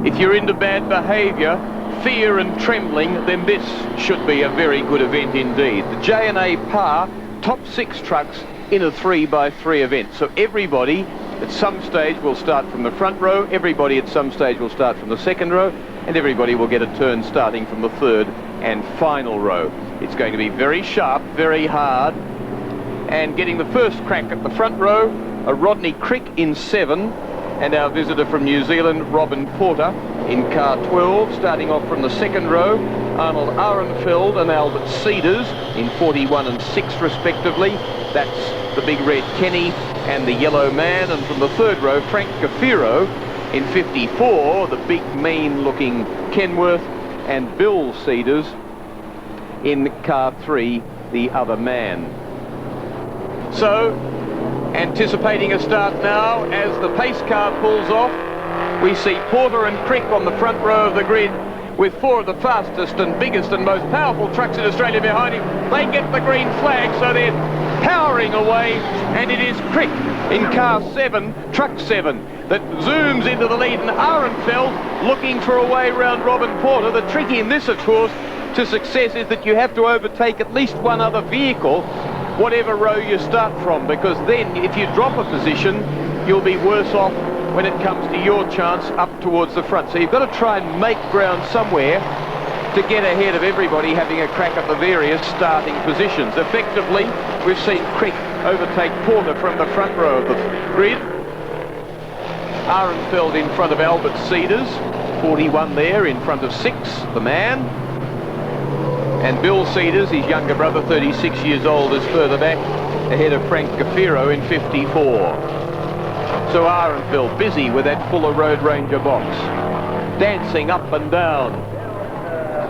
if you're into bad behaviour, fear and trembling, then this should be a very good event indeed. The J&A Par top 6 trucks in a 3x3 event. So everybody at some stage will start from the front row, everybody at some stage will start from the second row, and everybody will get a turn starting from the third and final row. It's going to be very sharp, very hard, and getting the first crack at the front row, a Rodney Crick in 7, and our visitor from New Zealand, Robin Porter, in car 12, starting off from the second row, Arnold Ahrenfeld and Albert Cedars in 41 and 6 respectively. That's the big red Kenny and the yellow man, and from the third row, Frank Gaffiro in 54, the big mean looking Kenworth, and Bill Cedars in car 3, the other man. So, anticipating a start now as the pace car pulls off, we see Porter and Crick on the front row of the grid with 4 of the fastest and biggest and most powerful trucks in Australia behind him. They get the green flag, so they're powering away, and it is Crick in car 7, truck 7, that zooms into the lead, and Ahrenfeld looking for a way round Robin Porter. The trick in this, of course, to success is that you have to overtake at least one other vehicle, whatever row you start from, because then if you drop a position, you'll be worse off when it comes to your chance up towards the front. So you've got to try and make ground somewhere to get ahead of everybody having a crack at the various starting positions. Effectively, we've seen Crick overtake Porter from the front row of the grid. Ahrenfeld in front of Albert Cedars, 41 there in front of 6, the man. And Bill Cedars, his younger brother, 36 years old, is further back, ahead of Frank Gaffiro in 54. So Ahrenfeld busy with that Fuller Road Ranger box, dancing up and down,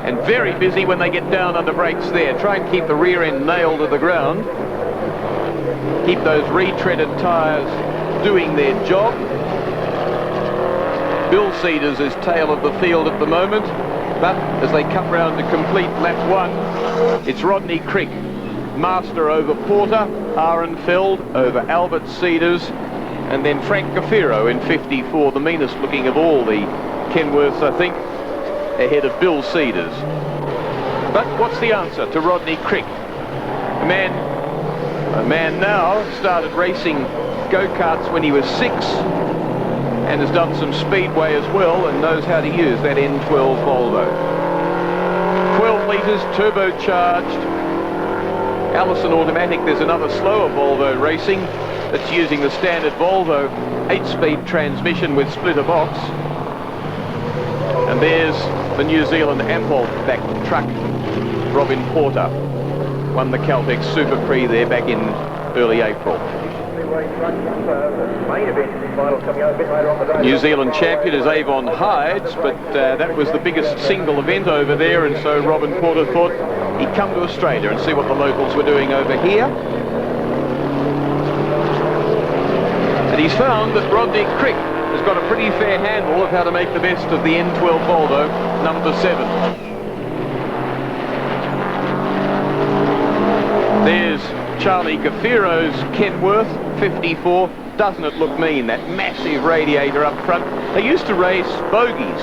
and very busy when they get down under brakes there. Try and keep the rear end nailed to the ground, keep those retreaded tyres doing their job. Bill Cedars is tail of the field at the moment, but as they cut round to complete lap 1, it's Rodney Crick, master over Porter, Ahrenfeld over Albert Cedars, and then Frank Gaffiro in 54, the meanest looking of all the Kenworths, I think, ahead of Bill Cedars. But what's the answer to Rodney Crick? A man now started racing go-karts when he was 6, and has done some speedway as well, and knows how to use that N12 Volvo. 12 litres, turbocharged, Allison automatic. There's another slower Volvo racing that's using the standard Volvo 8-speed transmission with splitter box. And there's the New Zealand Ampol-backed truck, Robin Porter. Won the Caltex Super Prix there back in early April. New Zealand champion is Avon Hides, but that was the biggest single event over there, and so Robin Porter thought he'd come to Australia and see what the locals were doing over here. And he's found that Rodney Crick has got a pretty fair handle of how to make the best of the N12 Volvo number 7. There's Charlie Gaffiro's Kenworth, 54. Doesn't it look mean, that massive radiator up front? They used to race bogies,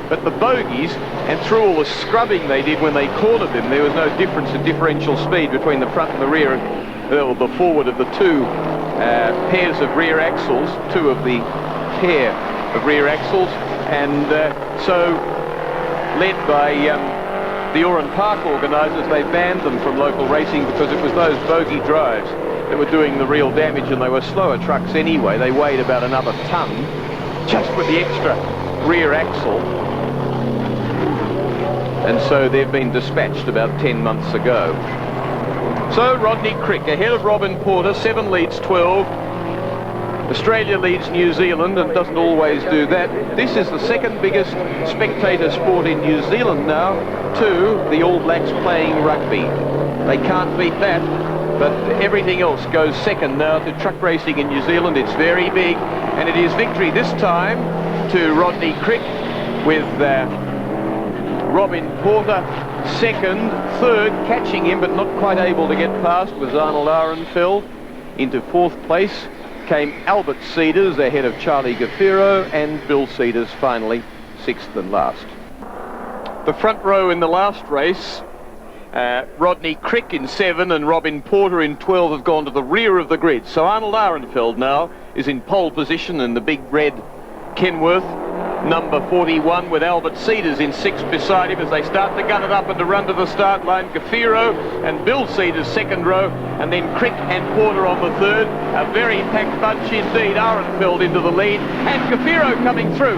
but the bogies, and through all the scrubbing they did when they cornered them, there was no difference in differential speed between the front and the rear, or the forward of the 2 pairs of rear axles, 2 of the pair of rear axles, and so led by the Oran Park organisers, they banned them from local racing because it was those bogey drives that were doing the real damage, and they were slower trucks anyway. They weighed about another tonne just with the extra rear axle, and so they've been dispatched about 10 months ago. So Rodney Crick ahead of Robin Porter, 7 leads 12. Australia leads New Zealand and doesn't always do that. This is the second biggest spectator sport in New Zealand now, to the All Blacks playing rugby. They can't beat that, but everything else goes second now to truck racing in New Zealand. It's very big, and it is victory this time to Rodney Crick, with Robin Porter second. Third, catching him but not quite able to get past, was Arnold Ahrenfeld. Into 4th place came Albert Cedars ahead of Charlie Gaffiro, and Bill Cedars finally sixth and last. The front row in the last race, Rodney Crick in 7 and Robin Porter in 12 have gone to the rear of the grid. So Arnold Ahrenfeld now is in pole position in the big red Kenworth, number 41, with Albert Cedars in 6 beside him as they start to gun it up and to run to the start line. Gafiro and Bill Cedars second row, and then Crick and Porter on the third. A very packed bunch indeed. Ahrenfeld into the lead and Gafiro coming through.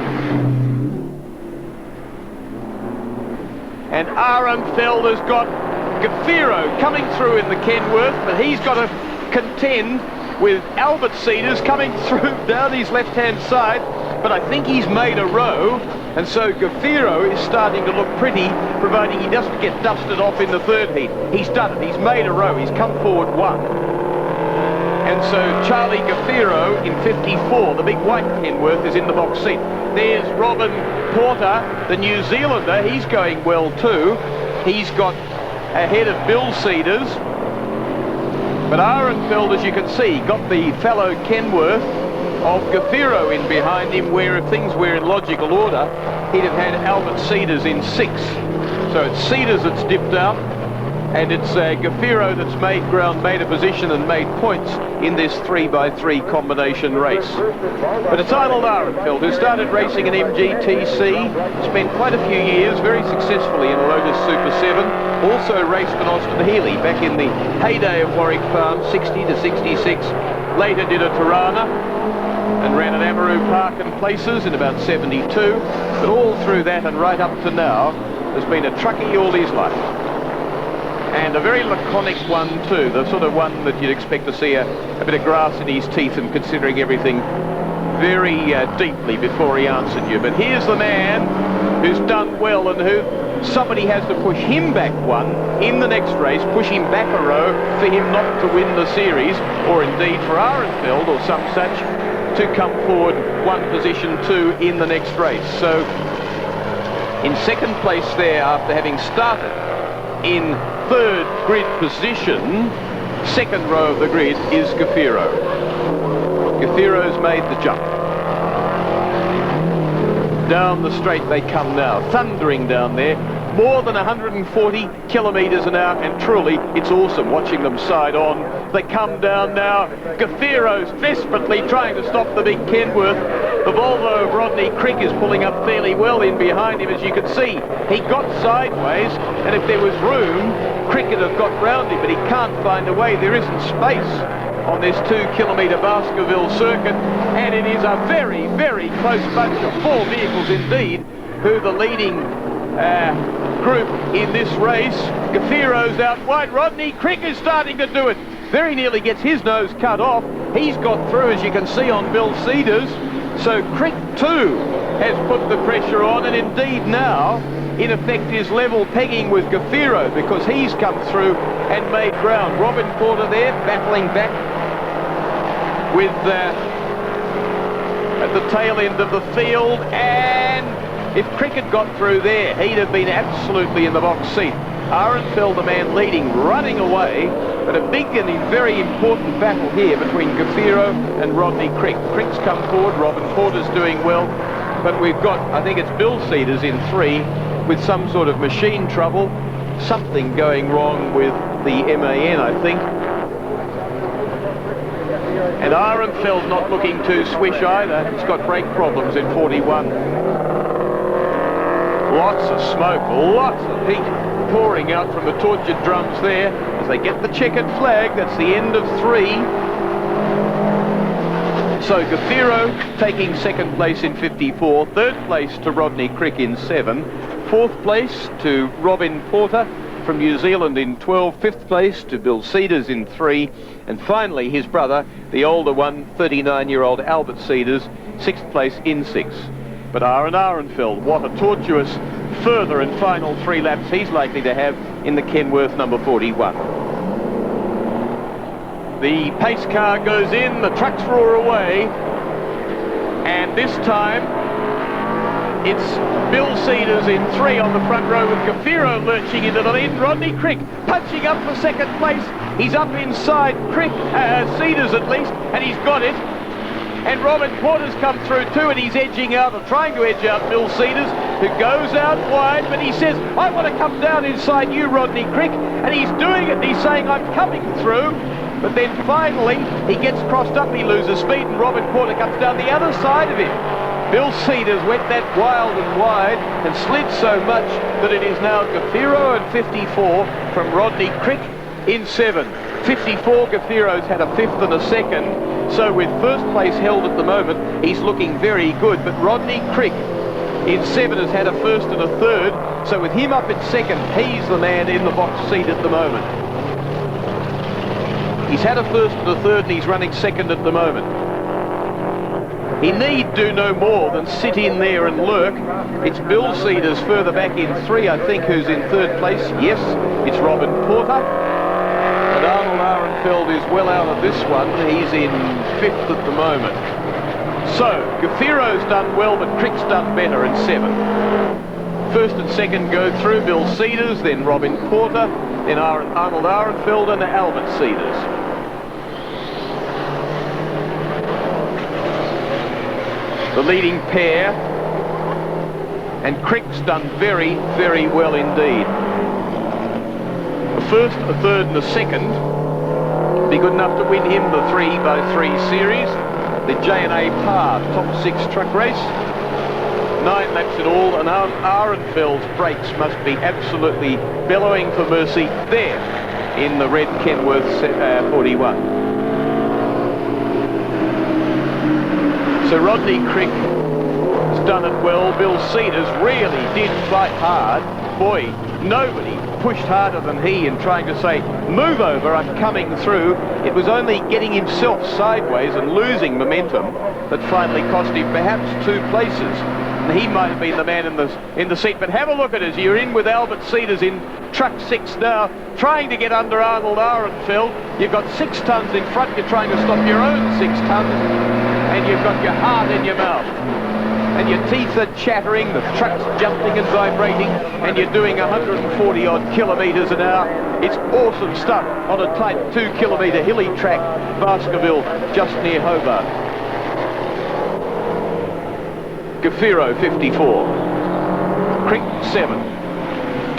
And Ahrenfeld has got Gafiro coming through in the Kenworth, but he's got to contend with Albert Cedars coming through down his left-hand side, but I think he's made a row, and so Gafiro is starting to look pretty, providing he doesn't get dusted off in the third heat. He's done it, he's made a row, he's come forward 1. And so Charlie Gafiro in 54, the big white Kenworth, is in the box seat. There's Robin Porter, the New Zealander, he's going well too. He's got ahead of Bill Cedars. But Ahrenfeld, as you can see, got the fellow Kenworth of Gafiro in behind him, where if things were in logical order, he'd have had Albert Cedars in 6. So it's Cedars that's dipped out, and it's Gafiro that's made ground, made a position and made points in this 3x3 combination race. But it's Arnold Ahrenfeld, who started racing an MGTC, spent quite a few years very successfully in a Lotus Super 7, also raced for Austin Healey back in the heyday of Warwick Farm, 60 to 66, later did a Tirana and ran at Amaru Park and places in about 72, but all through that and right up to now has been a truckie all his life. And a very laconic one too, the sort of one that you'd expect to see a bit of grass in his teeth and considering everything very deeply before he answered you. But here's the man who's done well and who somebody has to push him back 1 in the next race, push him back a row for him not to win the series, or indeed for Ahrenfeld or some such to come forward 1 position 2 in the next race. So in second place there, after having started in third grid position, second row of the grid, is Gafiro. Gafiro's made the jump. Down the straight they come now, thundering down there, more than 140 kilometres an hour, and truly it's awesome watching them side on. They come down now. Gafiro's desperately trying to stop the big Kenworth. The Volvo of Rodney Crick is pulling up fairly well in behind him, as you can see. He got sideways, and if there was room, Crick would have got round him, but he can't find a way. There isn't space on this 2-kilometre Baskerville circuit, and it is a very, very close bunch of 4 vehicles indeed, who the leading group in this race. Gafiro's out wide. Rodney Crick is starting to do it. Very nearly gets his nose cut off. He's got through, as you can see, on Bill Cedars. So Crick too has put the pressure on, and indeed now in effect is level pegging with Gafiro, because he's come through and made ground. Robin Porter there battling back with at the tail end of the field, and if Crick had got through there, he'd have been absolutely in the box seat. Ahrenfeld, the man leading, running away, but a big and very important battle here between Gafiro and Rodney Crick. Crick's come forward, Robin Porter's doing well, but we've got, I think it's Bill Cedars in 3 with some sort of machine trouble, something going wrong with the MAN, I think. And Ahrenfeld not looking too swish either. He's got brake problems in 41. Lots of smoke, lots of heat pouring out from the tortured drums there as they get the checkered flag. That's the end of 3. So Gafiro taking second place in 54, third place to Rodney Crick in 7, fourth place to Robin Porter from New Zealand in 12, fifth place to Bill Cedars in 3, and finally his brother, the older one, 39-year-old Albert Cedars, sixth place in 6. But Aaron Ahrenfeld, what a tortuous further and final 3 laps he's likely to have in the Kenworth number 41. The pace car goes in, the trucks roar away, and this time it's Bill Cedars in 3 on the front row with Gafiro lurching into the lead. Rodney Crick punching up for second place. He's up inside Crick, Cedars at least, and he's got it. And Robin Porter's come through too, and he's edging out, or trying to edge out Bill Cedars, who goes out wide, but he says, I want to come down inside you, Rodney Crick, and he's doing it, and he's saying, I'm coming through. But then finally, he gets crossed up, he loses speed, and Robin Porter comes down the other side of him. Bill Cedars went that wild and wide and slid so much that it is now Gaffiro and 54 from Rodney Crick in 7. 54, Gaffiro's had a 5th and a 2nd, so with first place held at the moment, he's looking very good. But Rodney Crick in 7 has had a 1st and a 3rd, so with him up in 2nd, he's the man in the box seat at the moment. He's had a 1st and a 3rd, and he's running 2nd at the moment. He need do no more than sit in there and lurk. It's Bill Cedars further back in 3, I think, who's in 3rd place. Yes, it's Robin Porter. And Arnold Ahrenfeld is well out of this one. He's in 5th at the moment. So, Gaffiro's done well, but Crick's done better in 7. 1st and 2nd go through Bill Cedars, then Robin Porter, then Arnold Ahrenfeld and Albert Cedars. The leading pair, and Crick's done very, very well indeed. A 1st, a 3rd and a 2nd be good enough to win him the 3x3 series. The J&A Par top 6 truck race. 9 laps in all, and Ahrenfeld's brakes must be absolutely bellowing for mercy there in the red Kenworth 41. So Rodney Crick has done it well. Bill Cedars really did fight hard. Boy, nobody pushed harder than he in trying to say, move over, I'm coming through. It was only getting himself sideways and losing momentum that finally cost him perhaps 2 places. And he might have been the man in the seat. But have a look at it. You're in with Albert Cedars in truck 6 now, trying to get under Arnold Ahrenfeld. You've got 6 tons in front. You're trying to stop your own 6 tons. And you've got your heart in your mouth. And your teeth are chattering, the truck's jumping and vibrating, and you're doing 140 odd kilometres an hour. It's awesome stuff on a tight 2 kilometre hilly track, Baskerville, just near Hobart. Gaffiro 54, Crick 7,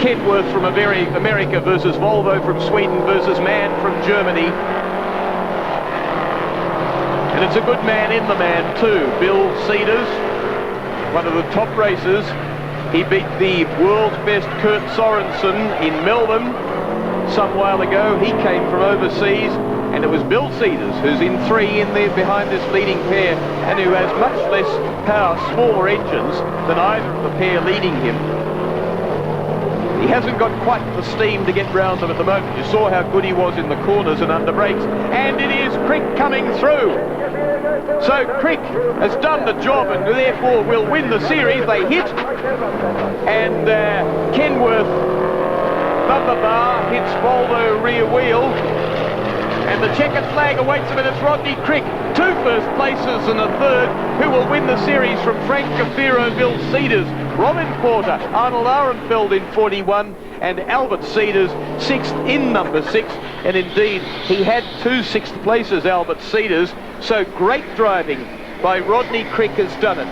Kenworth from America versus Volvo from Sweden versus Mann from Germany. And it's a good man in the man too. Bill Cedars, one of the top racers. He beat the world's best Kurt Sorensen in Melbourne some while ago. He came from overseas, and it was Bill Cedars who's in 3 in there behind this leading pair, and who has much less power, smaller engines than either of the pair leading him. He hasn't got quite the steam to get round them at the moment. You saw how good he was in the corners and under brakes, and it is Crick coming through. So Crick has done the job and therefore will win the series. They hit, and Kenworth bumper bar hits Volvo rear wheel, and the checkered flag awaits him, and it's Rodney Crick, 2 first places and a 3rd, who will win the series from Frank Gaffiro, Bill Cedars, Robin Porter, Arnold Ahrenfeld in 41, and Albert Cedars 6th in number 6. And indeed, he had 2 6th places, Albert Cedars. So great driving by Rodney Crick has done it.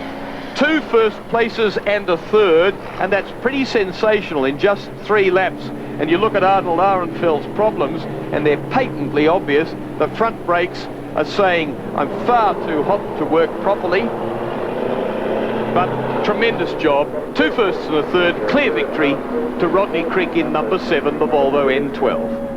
2 first places and a 3rd, and that's pretty sensational in just 3 laps. And you look at Arnold Ahrenfeld's problems, and they're patently obvious. The front brakes are saying, I'm far too hot to work properly. But tremendous job. 2 firsts and a 3rd, clear victory to Rodney Crick in number 7, the Volvo N12.